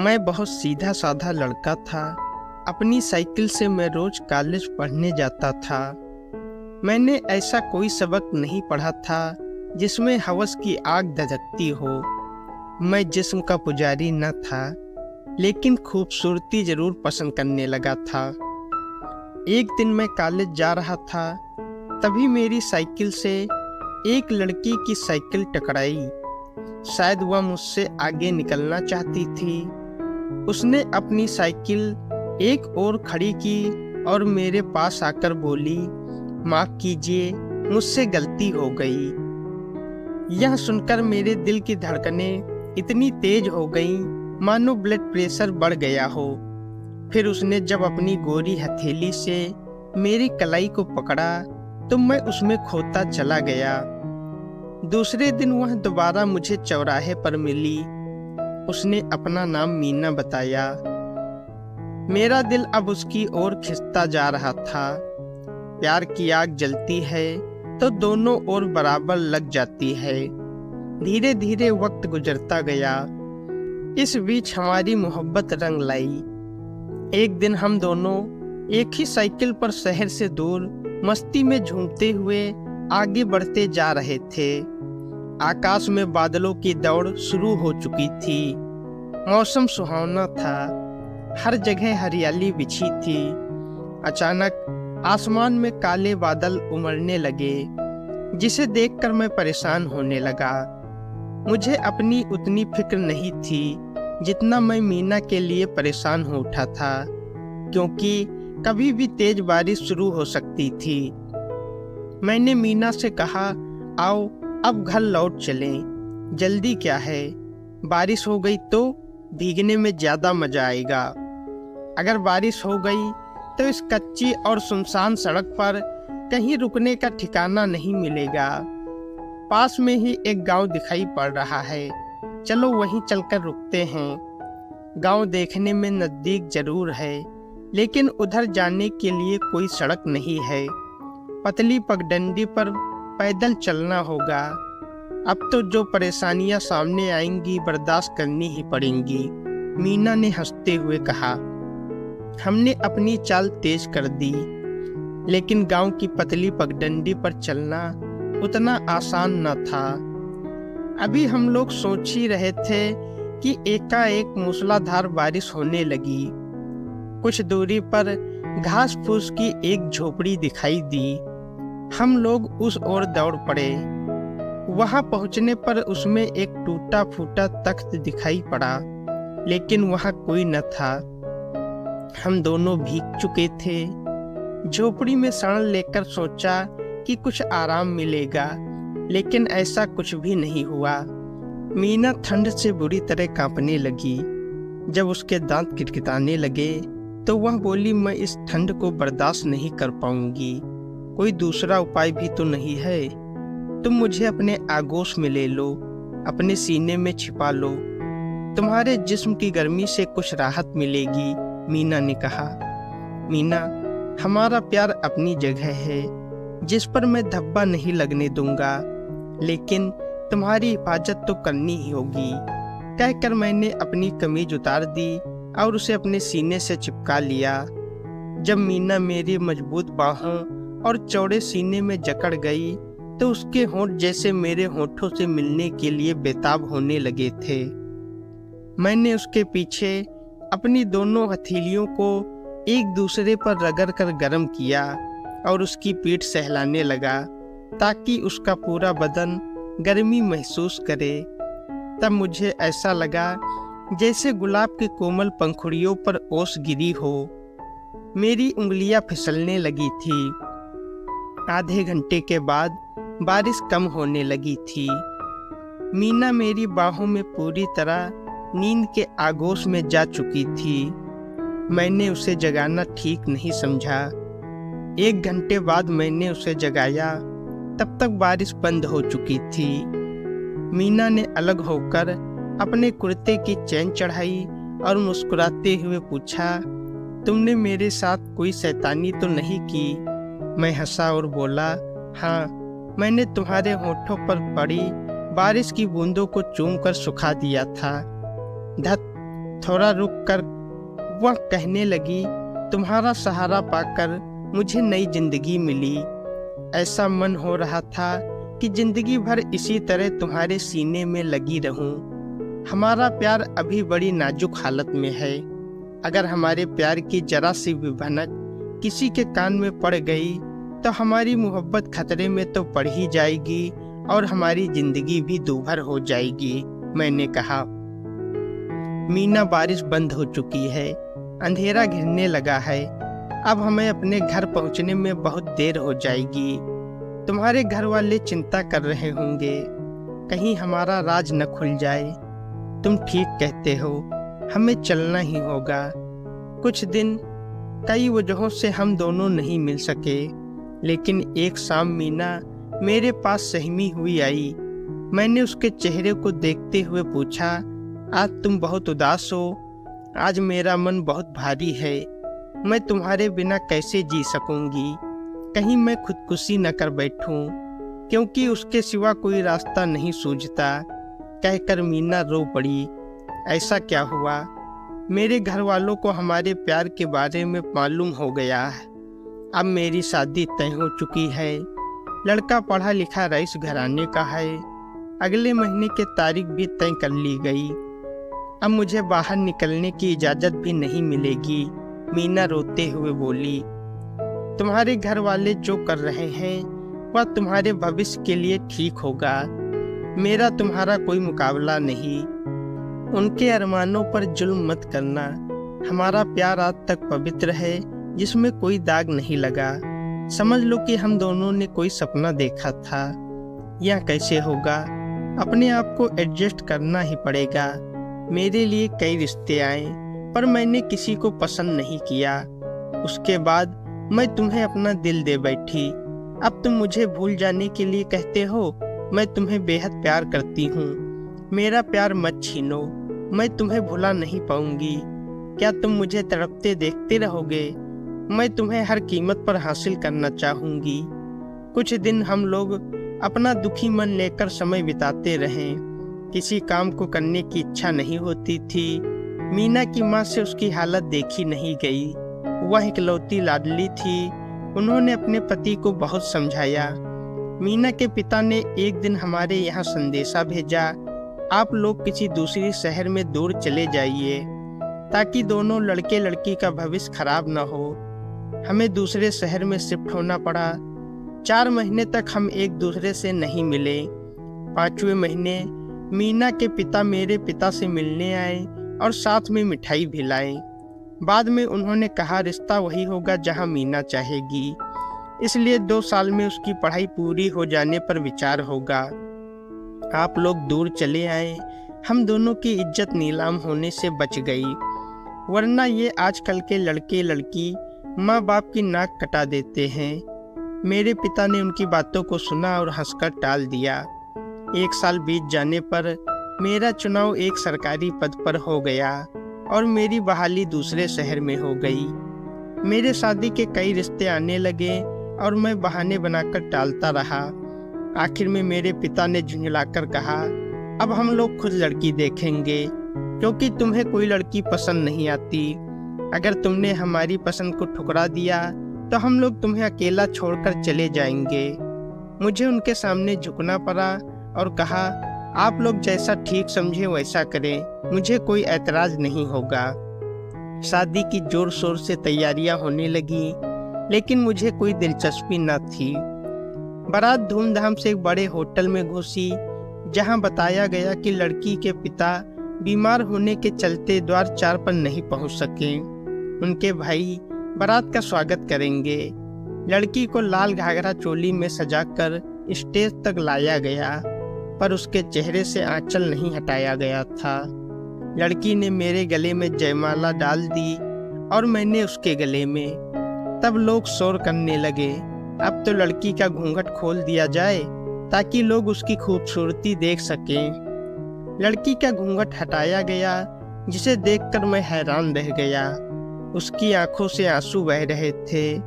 मैं बहुत सीधा साधा लड़का था। अपनी साइकिल से मैं रोज कॉलेज पढ़ने जाता था। मैंने ऐसा कोई सबक नहीं पढ़ा था जिसमें हवस की आग धधकती हो। मैं जिस्म का पुजारी न था, लेकिन खूबसूरती जरूर पसंद करने लगा था। एक दिन मैं कॉलेज जा रहा था, तभी मेरी साइकिल से एक लड़की की साइकिल टकराई। शायद वह मुझसे आगे निकलना चाहती थी। उसने अपनी साइकिल एक ओर खड़ी की और मेरे पास आकर बोली, माफ कीजिए, मुझसे गलती हो गई। यह सुनकर मेरे दिल की धड़कनें इतनी तेज हो गईं, मानो ब्लड प्रेशर बढ़ गया हो। फिर उसने जब अपनी गोरी हथेली से मेरी कलाई को पकड़ा तो मैं उसमें खोता चला गया। दूसरे दिन वह दोबारा मुझे चौराहे पर मिली। उसने अपना नाम मीना बताया। मेरा दिल अब उसकी ओर खिंचता जा रहा था। प्यार की आग जलती है तो दोनों ओर बराबर लग जाती है। धीरे धीरे वक्त गुजरता गया। इस बीच हमारी मोहब्बत रंग लाई। एक दिन हम दोनों एक ही साइकिल पर शहर से दूर मस्ती में झूमते हुए आगे बढ़ते जा रहे थे। आकाश में बादलों की दौड़ शुरू हो चुकी थी। मौसम सुहावना था। हर जगह हरियाली बिछी थी। अचानक आसमान में काले बादल उमड़ने लगे, जिसे देखकर मैं परेशान होने लगा। मुझे अपनी उतनी फिक्र नहीं थी जितना मैं मीना के लिए परेशान हो उठा था, क्योंकि कभी भी तेज बारिश शुरू हो सकती थी। मैंने मीना से कहा, आओ अब घर लौट चलें। जल्दी क्या है, बारिश हो गई तो भीगने में ज्यादा मजा आएगा। अगर बारिश हो गई तो इस कच्ची और सुनसान सड़क पर कहीं रुकने का ठिकाना नहीं मिलेगा। पास में ही एक गांव दिखाई पड़ रहा है, चलो वहीं चलकर रुकते हैं। गांव देखने में नजदीक जरूर है, लेकिन उधर जाने के लिए कोई सड़क नहीं है। पतली पगडंडी पर पैदल चलना होगा। अब तो जो परेशानियां सामने आएंगी बर्दाश्त करनी ही पड़ेंगी, मीना ने हंसते हुए कहा। हमने अपनी चाल तेज कर दी, लेकिन गांव की पतली पगडंडी पर चलना उतना आसान न था। अभी हम लोग सोच ही रहे थे कि एकाएक मूसलाधार बारिश होने लगी। कुछ दूरी पर घास फूस की एक झोपड़ी दिखाई दी। हम लोग उस ओर दौड़ पड़े। वहां पहुंचने पर उसमें एक टूटा फूटा तख्त दिखाई पड़ा, लेकिन वहां कोई न था। हम दोनों भीग चुके थे। झोपड़ी में शरण लेकर सोचा कि कुछ आराम मिलेगा, लेकिन ऐसा कुछ भी नहीं हुआ। मीना ठंड से बुरी तरह कांपने लगी। जब उसके दांत किटकिटाने लगे तो वह बोली, मैं इस ठंड को बर्दाश्त नहीं कर पाऊंगी। कोई दूसरा उपाय भी तो नहीं है। तुम मुझे अपने आगोश में ले लो, अपने सीने में छिपा लो। तुम्हारे जिस्म की गर्मी से कुछ राहत मिलेगी, मीना ने कहा। मीना, हमारा प्यार अपनी जगह है, जिस पर मैं धब्बा नहीं लगने दूंगा, लेकिन तुम्हारी हिफाजत तो करनी ही होगी। कहकर मैंने अपनी कमीज उतार दी और उसे अपने सीने से चिपका लिया। जब मीना मेरी मजबूत बाहों और चौड़े सीने में जकड़ गई तो उसके होंठ जैसे मेरे होंठों से मिलने के लिए बेताब होने लगे थे। मैंने उसके पीछे अपनी दोनों हथेलियों को एक दूसरे पर रगड़कर गर्म किया और उसकी पीठ सहलाने लगा, ताकि उसका पूरा बदन गर्मी महसूस करे। तब मुझे ऐसा लगा जैसे गुलाब के कोमल पंखुड़ियों पर ओस गिरी हो। मेरी उंगलियां फिसलने लगी थी। आधे घंटे के बाद बारिश कम होने लगी थी। मीना मेरी बाहों में पूरी तरह नींद के आगोश में जा चुकी थी। मैंने उसे जगाना ठीक नहीं समझा। 1 घंटे बाद मैंने उसे जगाया, तब तक बारिश बंद हो चुकी थी। मीना ने अलग होकर अपने कुर्ते की चैन चढ़ाई और मुस्कुराते हुए पूछा, तुमने मेरे साथ कोई शैतानी तो नहीं की? मैं हंसा और बोला, हाँ, मैंने तुम्हारे होठों पर पड़ी बारिश की बूंदों को चूमकर सुखा दिया था। धत, थोड़ा रुककर वह कहने लगी, तुम्हारा सहारा पाकर मुझे नई जिंदगी मिली। ऐसा मन हो रहा था कि जिंदगी भर इसी तरह तुम्हारे सीने में लगी रहूं। हमारा प्यार अभी बड़ी नाजुक हालत में है। अगर हमारे प्यार की जरा सी भी भनक किसी के कान में पड़ गई तो हमारी मोहब्बत खतरे में तो पड़ ही जाएगी और हमारी जिंदगी भी दूभर हो जाएगी। मैंने कहा, मीना बारिश बंद हो चुकी है, अंधेरा घिरने लगा है। अब हमें अपने घर पहुंचने में बहुत देर हो जाएगी। तुम्हारे घर वाले चिंता कर रहे होंगे, कहीं हमारा राज न खुल जाए। तुम ठीक कहते हो, हमें चलना ही होगा। कुछ दिन कई वजहों से हम दोनों नहीं मिल सके, लेकिन एक शाम मीना मेरे पास सहमी हुई आई। मैंने उसके चेहरे को देखते हुए पूछा, आज तुम बहुत उदास हो। आज मेरा मन बहुत भारी है। मैं तुम्हारे बिना कैसे जी सकूंगी। कहीं मैं खुदकुशी न कर बैठूं, क्योंकि उसके सिवा कोई रास्ता नहीं सूझता। कहकर मीना रो पड़ी। ऐसा क्या हुआ? मेरे घर वालों को हमारे प्यार के बारे में मालूम हो गया है। अब मेरी शादी तय हो चुकी है। लड़का पढ़ा लिखा रईस घराने का है। अगले महीने की तारीख भी तय कर ली गई। अब मुझे बाहर निकलने की इजाज़त भी नहीं मिलेगी। मीना रोते हुए बोली, तुम्हारे घर वाले जो कर रहे हैं वह तुम्हारे भविष्य के लिए ठीक होगा। मेरा तुम्हारा कोई मुकाबला नहीं। उनके अरमानों पर जुल्म मत करना। हमारा प्यार आज तक पवित्र है, जिसमें कोई दाग नहीं लगा। समझ लो कि हम दोनों ने कोई सपना देखा था। यह कैसे होगा? अपने आप को एडजस्ट करना ही पड़ेगा। मेरे लिए कई रिश्ते आए, पर मैंने किसी को पसंद नहीं किया। उसके बाद मैं तुम्हें अपना दिल दे बैठी। अब तुम मुझे भूल जाने के लिए कहते हो। मैं तुम्हें बेहद प्यार करती हूँ। मेरा प्यार मत छीनो। मैं तुम्हें भुला नहीं पाऊंगी। क्या तुम मुझे तड़पते देखते रहोगे? मैं तुम्हें हर कीमत पर हासिल करना चाहूंगी। कुछ दिन हम लोग अपना दुखी मन लेकर समय बिताते रहे। किसी काम को करने की इच्छा नहीं होती थी। मीना की माँ से उसकी हालत देखी नहीं गई। वह इकलौती लाडली थी। उन्होंने अपने पति को बहुत समझाया। मीना के पिता ने एक दिन हमारे यहाँ संदेशा भेजा, आप लोग किसी दूसरी शहर में दूर चले जाइए, ताकि दोनों लड़के लड़की का भविष्य खराब न हो। हमें दूसरे शहर में शिफ्ट होना पड़ा। 4 महीने तक हम एक दूसरे से नहीं मिले। 5वें महीने मीना के पिता मेरे पिता से मिलने आए और साथ में मिठाई भी लाए। बाद में उन्होंने कहा, रिश्ता वही होगा जहां मीना चाहेगी, इसलिए 2 साल में उसकी पढ़ाई पूरी हो जाने पर विचार होगा। आप लोग दूर चले आए। हम दोनों की इज्जत नीलाम होने से बच गई, वरना ये आजकल के लड़के लड़की माँ बाप की नाक कटा देते हैं। मेरे पिता ने उनकी बातों को सुना और हंसकर टाल दिया। 1 साल बीत जाने पर मेरा चुनाव एक सरकारी पद पर हो गया और मेरी बहाली दूसरे शहर में हो गई। मेरे शादी के कई रिश्ते आने लगे और मैं बहाने बनाकर टालता रहा। आखिर में मेरे पिता ने झुंझलाकर कहा, अब हम लोग खुद लड़की देखेंगे, क्योंकि तुम्हें कोई लड़की पसंद नहीं आती। अगर तुमने हमारी पसंद को ठुकरा दिया तो हम लोग तुम्हें अकेला छोड़कर चले जाएंगे। मुझे उनके सामने झुकना पड़ा और कहा, आप लोग जैसा ठीक समझे वैसा करें, मुझे कोई ऐतराज नहीं होगा। शादी की जोर शोर से तैयारियां होने लगी, लेकिन मुझे कोई दिलचस्पी न थी। बारात धूमधाम से एक बड़े होटल में घुसी, जहां बताया गया कि लड़की के पिता बीमार होने के चलते द्वार 4 पर नहीं पहुंच सके। उनके भाई बारात का स्वागत करेंगे। लड़की को लाल घाघरा चोली में सजाकर स्टेज तक लाया गया, पर उसके चेहरे से आंचल नहीं हटाया गया था। लड़की ने मेरे गले में जयमाला डाल दी और मैंने उसके गले में। तब लोग शोर करने लगे, अब तो लड़की का घूंघट खोल दिया जाए ताकि लोग उसकी खूबसूरती देख सकें। लड़की का घूंघट हटाया गया, जिसे देखकर मैं हैरान रह गया। उसकी आंखों से आंसू बह रहे थे,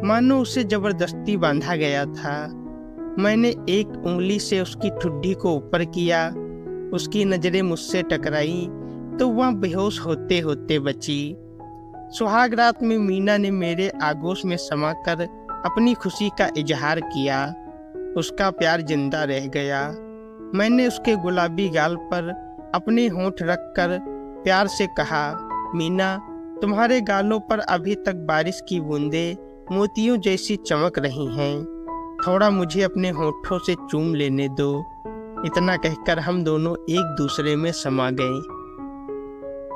मानो उसे जबरदस्ती बांधा गया था। मैंने एक उंगली से उसकी ठुड्डी को ऊपर किया। उसकी नजरें मुझसे टकराई। तो वह बेहोश होते होते बची। सुहाग रात में मीना ने मेरे आगोश में समाकर अपनी खुशी का इजहार किया। उसका प्यार जिंदा रह गया। मैंने उसके गुलाबी गाल पर अपने होंठ रखकर प्यार से कहा, मीना, तुम्हारे गालों पर अभी तक बारिश की बूंदें मोतियों जैसी चमक रही हैं। थोड़ा मुझे अपने होठों से चूम लेने दो। इतना कहकर हम दोनों एक दूसरे में समा गए।